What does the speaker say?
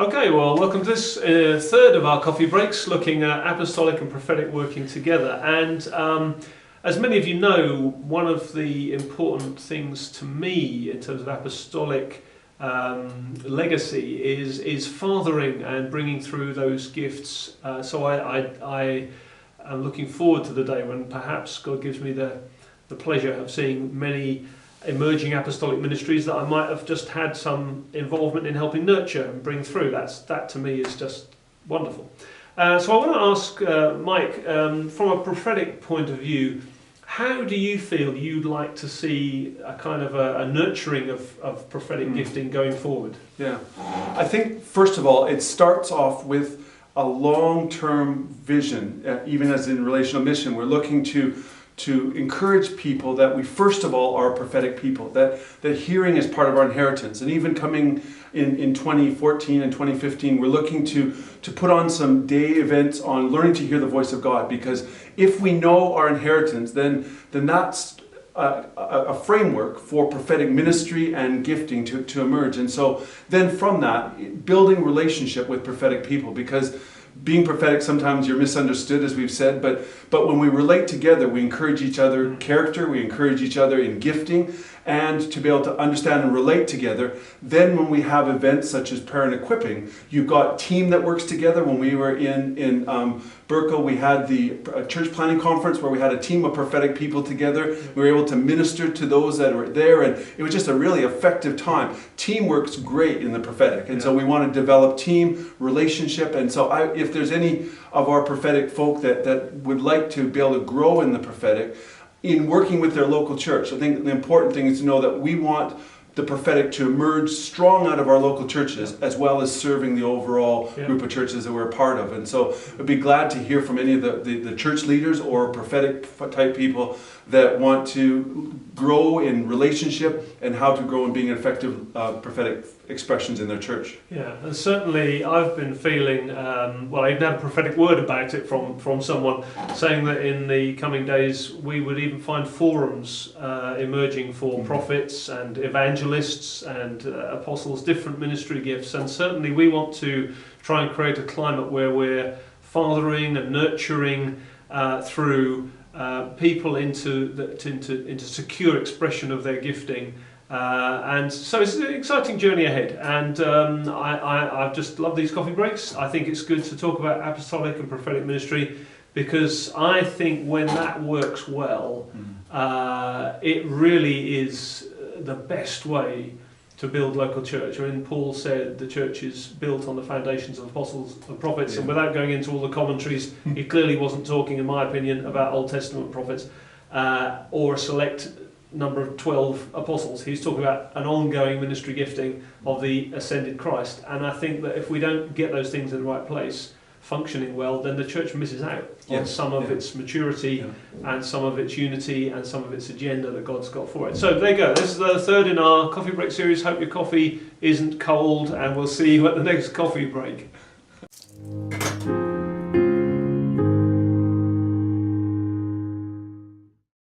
Okay, well, welcome to this third of our coffee breaks, looking at apostolic and prophetic working together. And as many of you know, one of the important things to me in terms of apostolic legacy is fathering and bringing through those gifts. So I am looking forward to the day when perhaps God gives me the pleasure of seeing many emerging apostolic ministries that I might have just had some involvement in helping nurture and bring through. That to me is just wonderful. So I want to ask Mike, from a prophetic point of view, how do you feel you'd like to see a kind of a nurturing of prophetic gifting going forward? Yeah, I think first of all it starts off with a long-term vision, even as in relational mission. We're looking to encourage people that we first of all are a prophetic people, that hearing is part of our inheritance. And even coming in 2014 and 2015, we're looking to put on some day events on learning to hear the voice of God, because if we know our inheritance, then that's a framework for prophetic ministry and gifting to emerge. And so then from that, building relationship with prophetic people, because being prophetic, sometimes you're misunderstood, as we've said, but when we relate together, we encourage each other in character, we encourage each other in gifting, and to be able to understand and relate together. Then when we have events such as prayer and equipping, you've got a team that works together. When we were in Burco, we had the church planning conference where we had a team of prophetic people together. We were able to minister to those that were there, and it was just a really effective time. Teamwork's great in the prophetic, and so we want to develop team relationship. And so if there's any of our prophetic folk that would like to be able to grow in the prophetic, in working with their local church, I think the important thing is to know that we want the prophetic to emerge strong out of our local churches, as well as serving the overall group of churches that we're a part of. And so I'd be glad to hear from any of the church leaders or prophetic type people that want to grow in relationship and how to grow in being effective prophetic expressions in their church. Yeah, and certainly I've been feeling, well, I even had a prophetic word about it from someone saying that in the coming days we would even find forums emerging for prophets and evangelists and apostles, different ministry gifts. And certainly we want to try and create a climate where we're fathering and nurturing through people into secure expression of their gifting. And so it's an exciting journey ahead, and I just love these coffee breaks. I think it's good to talk about apostolic and prophetic ministry, because I think when that works well, it really is the best way to build local church. I mean, Paul said the church is built on the foundations of apostles and prophets, and without going into all the commentaries, he clearly wasn't talking, in my opinion, about Old Testament prophets or a select number of 12 apostles. He's talking about an ongoing ministry gifting of the ascended Christ. And I think that if we don't get those things in the right place, functioning well, then the church misses out on some of its maturity and some of its unity and some of its agenda that God's got for it. So there you go. This is the third in our coffee break series. Hope your coffee isn't cold, and we'll see you at the next coffee break.